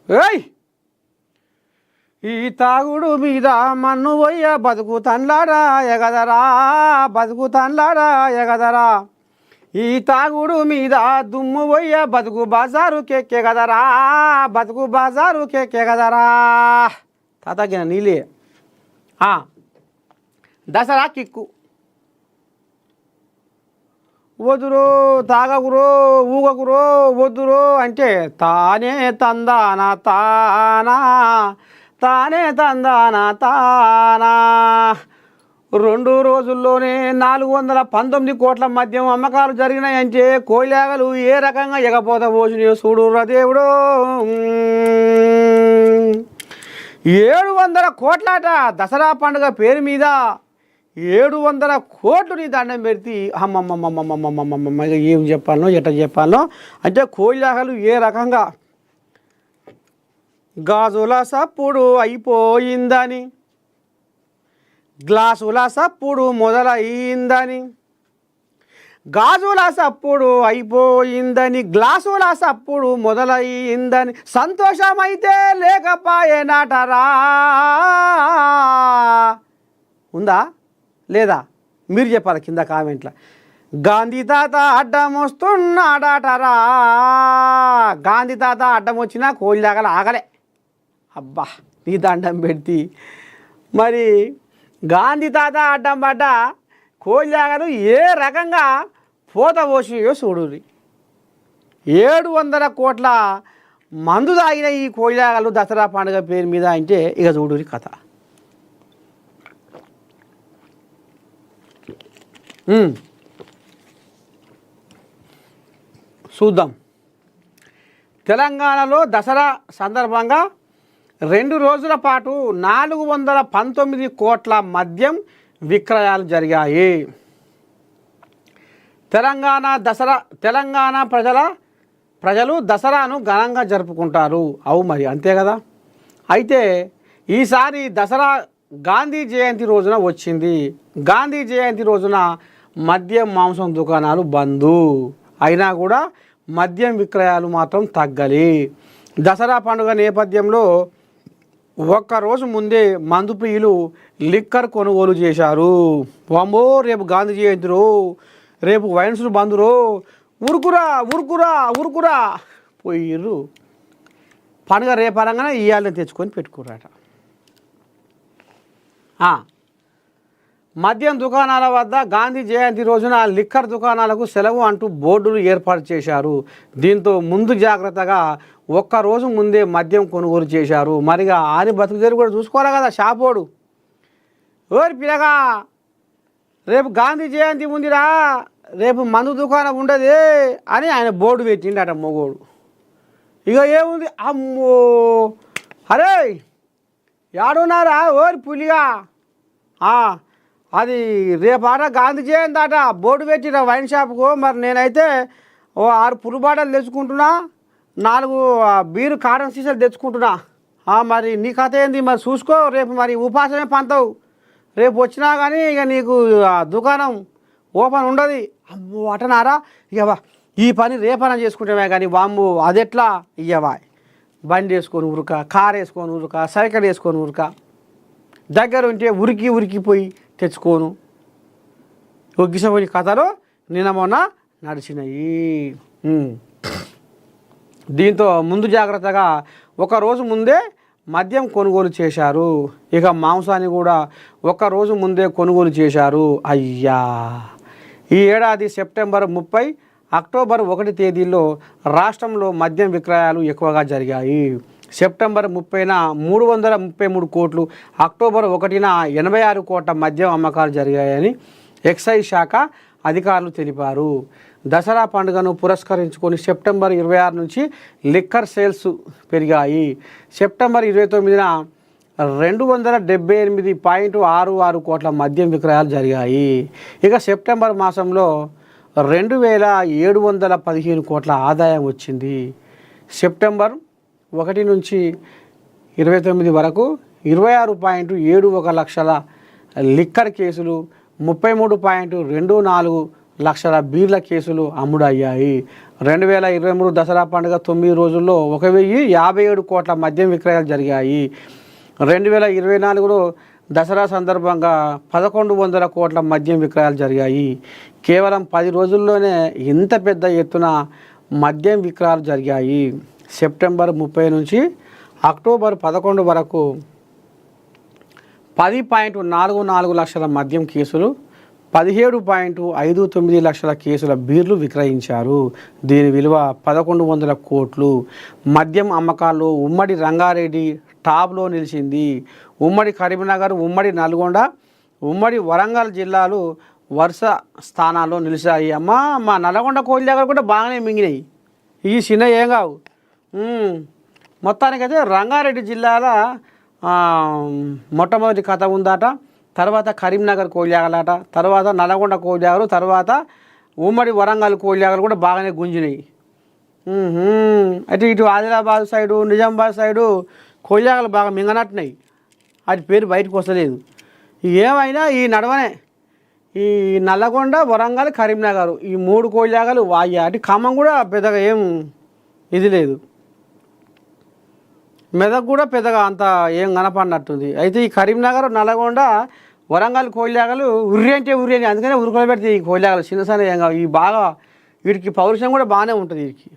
ఏయ్ ఈ తాగుడు మీద మన్ను పోయ్య బతుకు తండ్లారా ఎగదరా బతుకు తండ్లారా ఎగదరా ఈ తాగుడు మీద దుమ్ము పోయ్య బతుకు బజారు కేకే కదరా బతుకు బజారు కేకే కదరా తాతగిన నీలే దసరా కిక్కు వదురో తాగకురో ఊగకురో వద్దురో అంటే తానే తందానా తానా తానే తందానా తానా 2 రోజుల్లోనే 419 కోట్ల మద్యం అమ్మకాలు జరిగినాయంటే కోయిలాగలు ఏ రకంగా ఎగపోత పోసినాయో చూడురా దేవుడు 700 కోట్లట దసరా పండుగ పేరు మీద 700 కోట్లు నీ దండం పెడితే అమ్మమ్మమ్మమ్మమ్మమ్మమ్మ ఏం చెప్పాలో ఎట్లా చెప్పాలో అంటే కోయిలాగలు ఏ రకంగా గాజుల సప్పుడు అయిపోయిందని గ్లాసుల సప్పుడు మొదలయ్యిందని గాజుల సప్పుడు అయిపోయిందని గ్లాసుల సప్పుడు మొదలయ్యిందని సంతోషమైతే లేకపోయేనాటరా ఉందా లేదా మీరు చెప్పాలి కింద కామెంట్లో గాంధీ తాత అడ్డం వస్తున్నాడటరా గాంధీ తాత అడ్డం వచ్చినా కోయిలాగలు ఆగలే అబ్బా నీ దండం పెడితే మరి గాంధీ తాత అడ్డం పడ్డ కోయిలాగలు ఏ రకంగా పోత పోసియో చూడుర్రి 700 కోట్ల మందు తాగిన ఈ కోయిలాగలు దసరా పండుగ పేరు మీద అంటే ఇక చూడుర్రి కథ చూద్దాం తెలంగాణలో దసరా సందర్భంగా 2 రోజుల పాటు 419 కోట్ల మద్యం విక్రయాలు జరిగాయి. తెలంగాణ ప్రజలు దసరాను ఘనంగా జరుపుకుంటారు. అవు మరి అంతే కదా. అయితే ఈసారి దసరా గాంధీ జయంతి రోజున వచ్చింది. గాంధీ జయంతి రోజున మద్యం మాంసం దుకాణాలు బంద్ అయినా కూడా మద్యం విక్రయాలు మాత్రం తగ్గలి. దసరా పండుగ నేపథ్యంలో ఒక్కరోజు ముందే మందు ప్రియులు లిక్కర్ కొనుగోలు చేశారు. వామ్మో రేపు గాంధీ జయంతిరో, రేపు వైన్స్లు బందురో, ఉరుకురా ఉరుకురా ఉరుకురా పోయిర్రు. పండుగ రేపరంగానే ఇయ్యాలని తెచ్చుకొని పెట్టుకున్నారట. మద్యం దుకాణాల వద్ద గాంధీ జయంతి రోజున లిక్కర్ దుకాణాలకు సెలవు అంటూ బోర్డులు ఏర్పాటు చేశారు. దీంతో ముందు జాగ్రత్తగా ఒక్కరోజు ముందే మద్యం కొనుగోలు చేశారు. మరిగా ఆని బతుకు తెరువు కూడా చూసుకోవాలి కదా షాపోడు. ఓరి పిల్లగా రేపు గాంధీ జయంతి ఉందిరా, రేపు మందు దుకాణం ఉండదు అని ఆయన బోర్డు పెట్టిండట మొగోడు. ఇక ఏముంది అమ్మో అరే యాడున్నారా ఓరి పులిగా, అది రేపాట గాంధీ జయంతి అట బోర్డు పెట్టిన వైన్ షాప్కు. మరి నేనైతే 6 పులు బాటలు తెచ్చుకుంటున్నా, 4 బీరు కాటన్ సీసాలు తెచ్చుకుంటున్నా. మరి నీ కథ ఏంది మరి చూసుకో. రేపు మరి ఉపాసమే పంతవు. రేపు వచ్చినా కానీ ఇక నీకు దుకాణం ఓపెన్ ఉండదు. అమ్మో అటనారా ఇక ఈ పని రేపనం చేసుకుంటామే కానీ వామ్ము అదెట్లా ఇయ్యవా. బండి వేసుకొని ఉరక, కారు వేసుకొని ఉరక, సైకిల్ వేసుకొని ఉరక, దగ్గర ఉంటే ఉరికిపోయి తెచ్చుకోను. ఒగ్గిసపోయి కథలు నిన్న మొన్న నడిచినాయి. దీంతో ముందు జాగ్రత్తగా ఒకరోజు ముందే మద్యం కొనుగోలు చేశారు. ఇక మాంసాన్ని కూడా ఒకరోజు ముందే కొనుగోలు చేశారు. అయ్యా ఈ ఏడాది సెప్టెంబర్ 30, అక్టోబర్ 1 తేదీల్లో రాష్ట్రంలో మద్యం విక్రయాలు ఎక్కువగా జరిగాయి. సెప్టెంబర్ 30న 333 కోట్లు, అక్టోబర్ 1న 86 కోట్ల మద్యం అమ్మకాలు జరిగాయని ఎక్సైజ్ శాఖ అధికారులు తెలిపారు. దసరా పండుగను పురస్కరించుకొని సెప్టెంబర్ 26 నుంచి లిక్కర్ సేల్స్ పెరిగాయి. సెప్టెంబర్ 29న 278.66 కోట్ల మద్యం విక్రయాలు జరిగాయి. ఇక సెప్టెంబర్ మాసంలో 2715 కోట్ల ఆదాయం వచ్చింది. సెప్టెంబర్ 1 నుంచి 29 వరకు 26.71 లక్షల లిక్కర్ కేసులు, 33.24 లక్షల బీర్ల కేసులు అమ్ముడయ్యాయి. 2023 దసరా పండుగ 9 రోజుల్లో 1057 కోట్ల మద్యం విక్రయాలు జరిగాయి. 2024లో దసరా సందర్భంగా 1100 కోట్ల మద్యం విక్రయాలు జరిగాయి. కేవలం 10 రోజుల్లోనే ఇంత పెద్ద ఎత్తున మద్యం విక్రయాలు జరిగాయి. సెప్టెంబర్ 30 నుంచి అక్టోబర్ 11 వరకు 10.44 లక్షల మద్యం కేసులు, 17.59 లక్షల కేసుల బీర్లు విక్రయించారు. దీని విలువ 1100 కోట్లు. మద్యం అమ్మకాల్లో ఉమ్మడి రంగారెడ్డి టాప్లో నిలిచింది. ఉమ్మడి కరీంనగర్, ఉమ్మడి నల్గొండ, ఉమ్మడి వరంగల్ జిల్లాలు వరుస స్థానాల్లో నిలిచాయి. మా నల్గొండ కోళ్ళ దగ్గర కూడా బాగానే మింగినాయి. ఈ చిన్న ఏం కావు. మొత్తానికైతే రంగారెడ్డి జిల్లాల మొట్టమొదటి కథ ఉందట. తర్వాత కరీంనగర్ కోళ్ళాగలట, తర్వాత నల్గొండ కోళ్ళాగలు, తర్వాత ఉమ్మడి వరంగల్ కోళ్ళాగలు కూడా బాగానే గుంజినాయి. అయితే ఇటు ఆదిలాబాద్ సైడు, నిజామాబాద్ సైడు కోళ్ళాగలు బాగా మింగనట్టున్నాయి. అది పేరు బయటకు వస్తలేదు. ఏమైనా ఈ నడవనే ఈ నల్లగొండ, వరంగల్, కరీంనగర్ ఈ 3 కోళ్ళాగలు వాయ్యా. అటు ఖమ్మం కూడా పెద్దగా ఏం ఇది లేదు. మెదక్ కూడా పెద్దగా అంత ఏం కనపడినట్టుంది. అయితే ఈ కరీంనగర్, నల్గొండ, వరంగల్ కోళ్ళాగలు ఉర్రి అంటే ఉర్రి అని అందుకనే ఉరుకులు పెడితే ఈ కోళ్ళాగలు చిన్న సన్న ఏం కావు. ఈ బాగా వీటికి పౌరుషం కూడా బాగానే ఉంటుంది వీటికి.